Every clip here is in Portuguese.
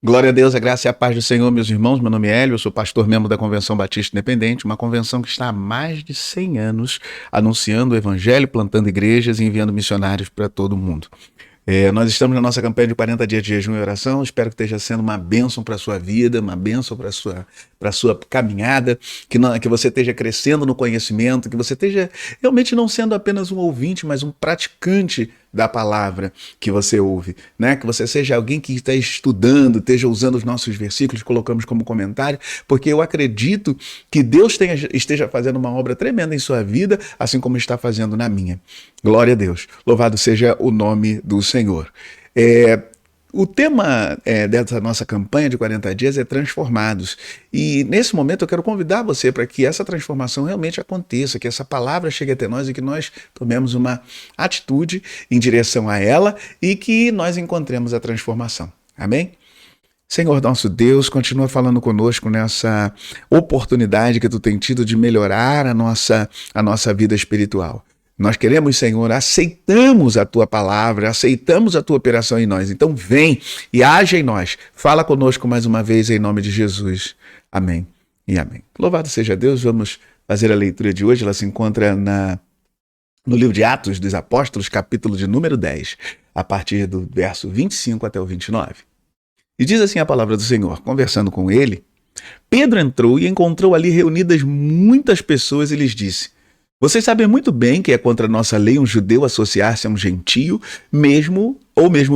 Glória a Deus, a graça e a paz do Senhor, meus irmãos. Meu nome é Hélio, eu sou pastor membro da Convenção Batista Independente, uma convenção que está há mais de 100 anos anunciando o evangelho, plantando igrejas e enviando missionários para todo o mundo. Nós estamos na nossa campanha de 40 dias de jejum e oração. Espero que esteja sendo uma bênção para a sua vida, uma bênção para a sua caminhada, que você esteja crescendo no conhecimento, que você esteja realmente não sendo apenas um ouvinte, mas um praticante da palavra que você ouve, né? Que você seja alguém que está estudando, esteja usando os nossos versículos, colocamos como comentário, porque eu acredito que Deus esteja fazendo uma obra tremenda em sua vida, assim como está fazendo na minha. Glória a Deus. Louvado seja o nome do Senhor. O tema dessa nossa campanha de 40 dias é transformados. E nesse momento eu quero convidar você para que essa transformação realmente aconteça, que essa palavra chegue até nós e que nós tomemos uma atitude em direção a ela e que nós encontremos a transformação. Amém? Senhor nosso Deus, continua falando conosco nessa oportunidade que tu tem tido de melhorar a nossa vida espiritual. Nós queremos, Senhor, aceitamos a Tua palavra, aceitamos a Tua operação em nós. Então vem e age em nós. Fala conosco mais uma vez em nome de Jesus. Amém e amém. Louvado seja Deus. Vamos fazer a leitura de hoje. Ela se encontra no livro de Atos dos Apóstolos, capítulo de número 10, a partir do verso 25 até o 29. E diz assim a palavra do Senhor: conversando com ele, Pedro entrou e encontrou ali reunidas muitas pessoas e lhes disse: vocês sabem muito bem que é contra a nossa lei um judeu associar-se a um gentio, mesmo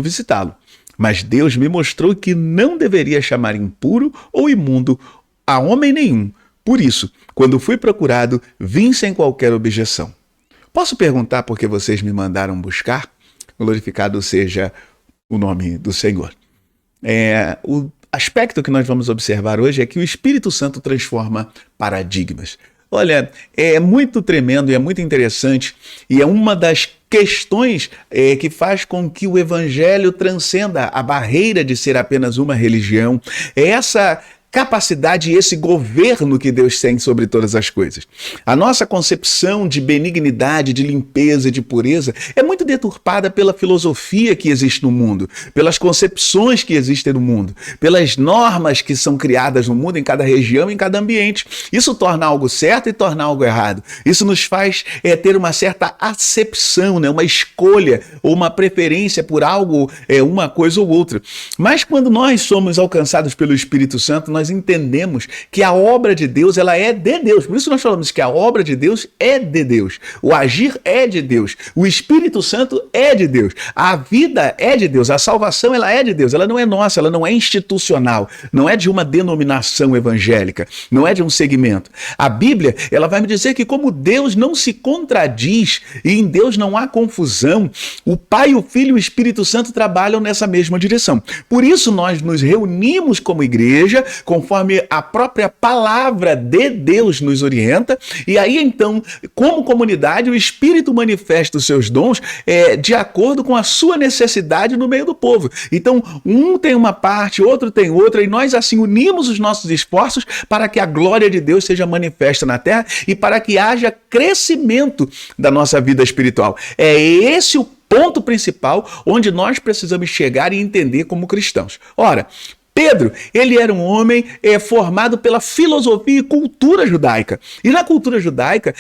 visitá-lo. Mas Deus me mostrou que não deveria chamar impuro ou imundo a homem nenhum. Por isso, quando fui procurado, vim sem qualquer objeção. Posso perguntar por que vocês me mandaram buscar? Glorificado seja o nome do Senhor. O aspecto que nós vamos observar hoje é que o Espírito Santo transforma paradigmas. Olha, é muito tremendo e é muito interessante e é uma das questões que faz com que o evangelho transcenda a barreira de ser apenas uma religião. É essa capacidade e esse governo que Deus tem sobre todas as coisas. A nossa concepção de benignidade, de limpeza e de pureza é muito deturpada pela filosofia que existe no mundo, pelas concepções que existem no mundo, pelas normas que são criadas no mundo, em cada região, em cada ambiente. Isso torna algo certo e torna algo errado. Isso nos faz ter uma certa acepção, né? Uma escolha ou uma preferência por algo, uma coisa ou outra. Mas quando nós somos alcançados pelo Espírito Santo, nós entendemos que a obra de Deus, ela é de Deus. Por isso nós falamos que a obra de Deus é de Deus. O agir é de Deus. O Espírito Santo é de Deus. A vida é de Deus. A salvação, ela é de Deus. Ela não é nossa, ela não é institucional. Não é de uma denominação evangélica. Não é de um segmento. A Bíblia, ela vai me dizer que como Deus não se contradiz e em Deus não há confusão, o Pai, o Filho e o Espírito Santo trabalham nessa mesma direção. Por isso nós nos reunimos como igreja, conforme a própria palavra de Deus nos orienta, e aí então, como comunidade, o Espírito manifesta os seus dons de acordo com a sua necessidade no meio do povo. Então, um tem uma parte, outro tem outra, e nós assim unimos os nossos esforços para que a glória de Deus seja manifesta na terra e para que haja crescimento da nossa vida espiritual. É esse o ponto principal onde nós precisamos chegar e entender como cristãos. Ora, Pedro, ele era um homem formado pela filosofia e cultura judaica. E na cultura judaica,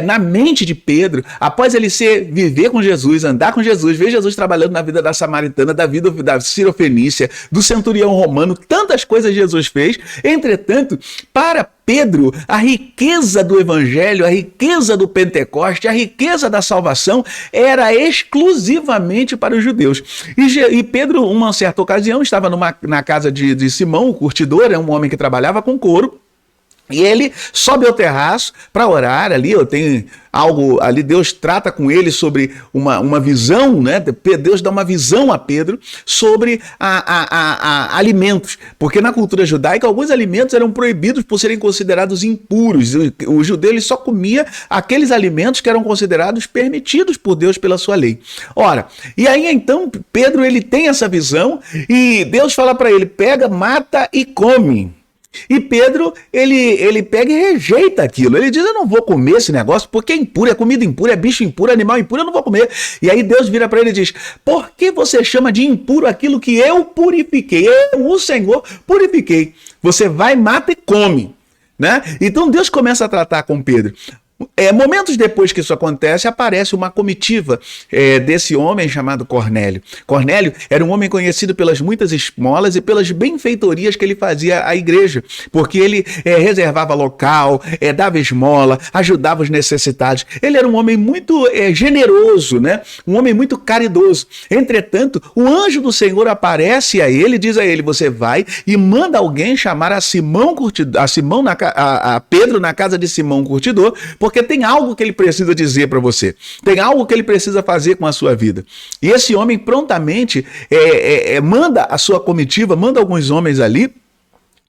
na mente de Pedro, após ele viver com Jesus, andar com Jesus, ver Jesus trabalhando na vida da samaritana, da vida da Sirofenícia, do centurião romano, tantas coisas Jesus fez. Entretanto, para Pedro, a riqueza do evangelho, a riqueza do Pentecoste, a riqueza da salvação era exclusivamente para os judeus. E Pedro, uma certa ocasião, estava na casa de Simão, o curtidor, um homem que trabalhava com couro, e ele sobe ao terraço para orar ali. Eu tenho algo ali, Deus trata com ele sobre uma visão, né? Deus dá uma visão a Pedro sobre alimentos, porque na cultura judaica alguns alimentos eram proibidos por serem considerados impuros. O judeu ele só comia aqueles alimentos que eram considerados permitidos por Deus pela sua lei. Ora, e aí então Pedro ele tem essa visão e Deus fala para ele: pega, mata e come. E Pedro, ele pega e rejeita aquilo. Ele diz, eu não vou comer esse negócio porque é impuro, é comida impura, é bicho impuro, animal impuro, eu não vou comer. E aí Deus vira para ele e diz, por que você chama de impuro aquilo que eu purifiquei? Eu, o Senhor, purifiquei. Você vai, mata e come. Né? Então Deus começa a tratar com Pedro. Momentos depois que isso acontece, aparece uma comitiva desse homem chamado Cornélio. Cornélio era um homem conhecido pelas muitas esmolas e pelas benfeitorias que ele fazia à igreja, porque ele reservava local, dava esmola, ajudava os necessitados. Ele era um homem muito generoso, né? Um homem muito caridoso. Entretanto, o anjo do Senhor aparece a ele e diz a ele, você vai e manda alguém chamar a Pedro na casa de Simão Curtidor, porque tem algo que ele precisa dizer para você. Tem algo que ele precisa fazer com a sua vida. E esse homem prontamente manda a sua comitiva, manda alguns homens ali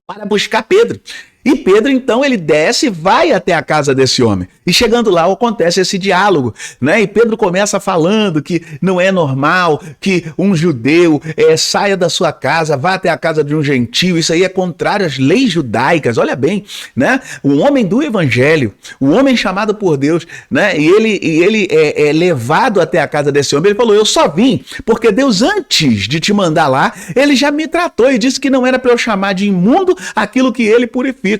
para buscar Pedro. E Pedro, então, ele desce e vai até a casa desse homem. E chegando lá, acontece esse diálogo, né? E Pedro começa falando que não é normal que um judeu saia da sua casa, vá até a casa de um gentio. Isso aí é contrário às leis judaicas. Olha bem, né? O homem do evangelho, o homem chamado por Deus, né? E ele é levado até a casa desse homem. Ele falou, eu só vim porque Deus, antes de te mandar lá, ele já me tratou e disse que não era para eu chamar de imundo aquilo que ele purifica.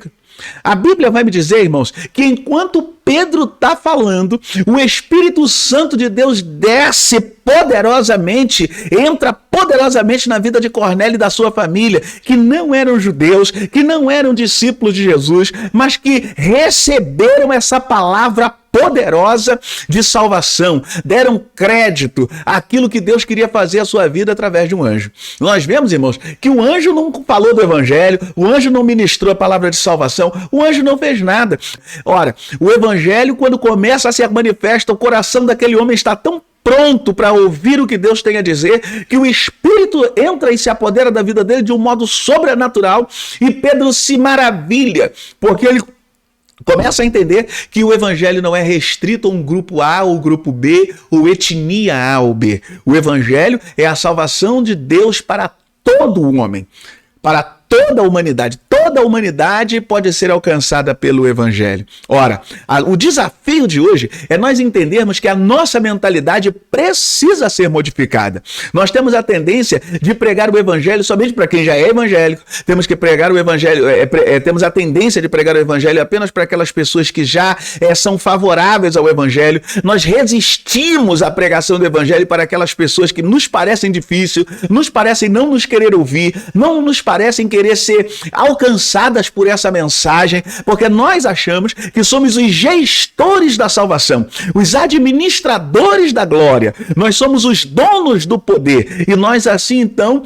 A Bíblia vai me dizer, irmãos, que enquanto Pedro está falando, o Espírito Santo de Deus desce poderosamente, entra poderosamente na vida de Cornélio e da sua família, que não eram judeus, que não eram discípulos de Jesus, mas que receberam essa palavra poderosa de salvação, deram crédito àquilo que Deus queria fazer a sua vida através de um anjo. Nós vemos, irmãos, que o anjo não falou do evangelho, o anjo não ministrou a palavra de salvação, o anjo não fez nada. Ora, o evangelho, quando começa a se manifesta, o coração daquele homem está tão pronto para ouvir o que Deus tem a dizer, que o Espírito entra e se apodera da vida dele de um modo sobrenatural, e Pedro se maravilha, porque ele começa a entender que o evangelho não é restrito a um grupo A ou grupo B, ou etnia A ou B. O evangelho é a salvação de Deus para todo o homem, para toda a humanidade. Toda a humanidade pode ser alcançada pelo evangelho. Ora, o desafio de hoje é nós entendermos que a nossa mentalidade precisa ser modificada. Nós temos a tendência de pregar o evangelho somente para quem já é evangélico. Temos que pregar o evangelho, temos a tendência de pregar o evangelho apenas para aquelas pessoas que já são favoráveis ao evangelho. Nós resistimos à pregação do evangelho para aquelas pessoas que nos parecem difíceis, nos parecem não nos querer ouvir, não nos parecem querer ser alcançadas por essa mensagem, porque nós achamos que somos os gestores da salvação, os administradores da glória, nós somos os donos do poder, e nós assim então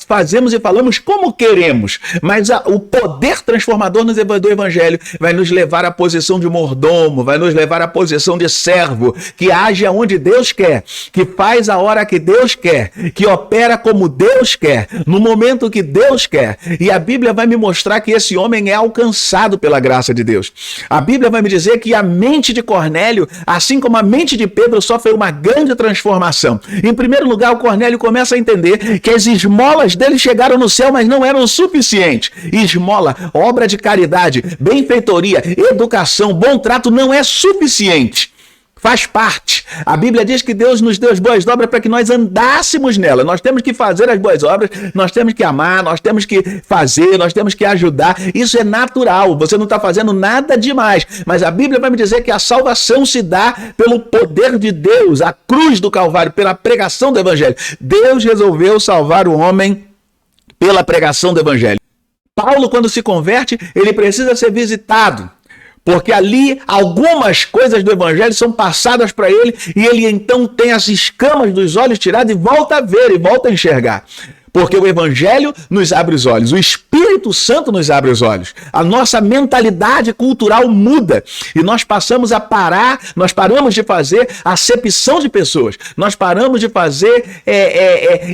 fazemos e falamos como queremos, mas o poder transformador do evangelho vai nos levar à posição de mordomo, vai nos levar à posição de servo, que age aonde Deus quer, que faz a hora que Deus quer, que opera como Deus quer, no momento que Deus quer. E a Bíblia vai me mostrar que esse homem é alcançado pela graça de Deus. A Bíblia vai me dizer que a mente de Cornélio, assim como a mente de Pedro, sofre uma grande transformação. Em primeiro lugar, o Cornélio começa a entender que as esmolas dele chegaram no céu, mas não eram suficientes. Esmola, obra de caridade, benfeitoria, educação, bom trato não é suficiente. Faz parte. A Bíblia diz que Deus nos deu as boas obras para que nós andássemos nela. Nós temos que fazer as boas obras, nós temos que amar, nós temos que fazer, nós temos que ajudar. Isso é natural, você não está fazendo nada demais. Mas a Bíblia vai me dizer que a salvação se dá pelo poder de Deus, a cruz do Calvário, pela pregação do Evangelho. Deus resolveu salvar o homem pela pregação do Evangelho. Paulo, quando se converte, ele precisa ser visitado, porque ali algumas coisas do evangelho são passadas para ele e ele então tem as escamas dos olhos tiradas e volta a ver e volta a enxergar. Porque o evangelho nos abre os olhos, o Espírito Santo nos abre os olhos, a nossa mentalidade cultural muda e nós passamos a parar, nós paramos de fazer acepção de pessoas, nós paramos de fazer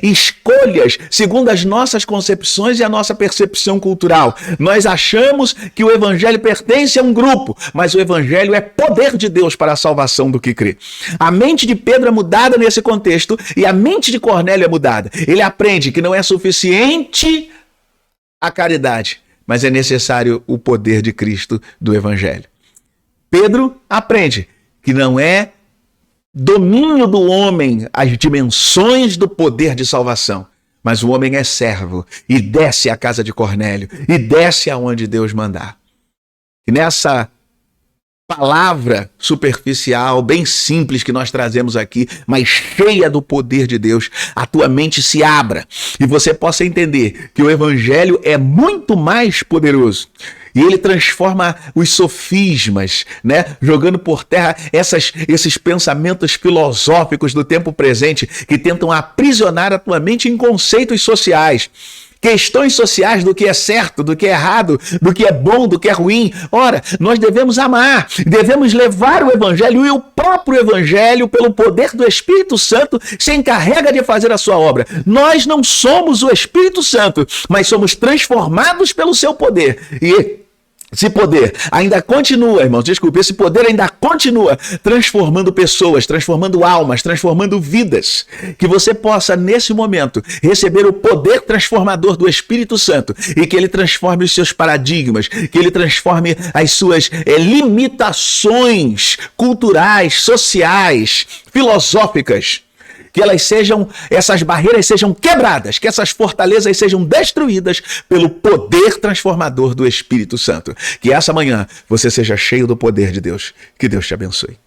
escolhas segundo as nossas concepções e a nossa percepção cultural. Nós achamos que o evangelho pertence a um grupo, mas o evangelho é poder de Deus para a salvação do que crê. A mente de Pedro é mudada nesse contexto e a mente de Cornélio é mudada. Ele aprende que não é suficiente a caridade, mas é necessário o poder de Cristo do Evangelho. Pedro aprende que não é domínio do homem as dimensões do poder de salvação, mas o homem é servo e desce à casa de Cornélio e desce aonde Deus mandar. E nessa palavra superficial, bem simples que nós trazemos aqui, mas cheia do poder de Deus, a tua mente se abra e você possa entender que o Evangelho é muito mais poderoso. E ele transforma os sofismas, né? Jogando por terra esses pensamentos filosóficos do tempo presente que tentam aprisionar a tua mente em conceitos sociais. Questões sociais do que é certo, do que é errado, do que é bom, do que é ruim. Ora, nós devemos amar, devemos levar o Evangelho, e o próprio Evangelho, pelo poder do Espírito Santo, se encarrega de fazer a sua obra. Nós não somos o Espírito Santo, mas somos transformados pelo seu poder. E esse poder ainda continua, irmãos, esse poder ainda continua transformando pessoas, transformando almas, transformando vidas. Que você possa, nesse momento, receber o poder transformador do Espírito Santo e que ele transforme os seus paradigmas, que ele transforme as suas limitações culturais, sociais, filosóficas. Que essas barreiras sejam quebradas, que essas fortalezas sejam destruídas pelo poder transformador do Espírito Santo. Que essa manhã você seja cheio do poder de Deus. Que Deus te abençoe.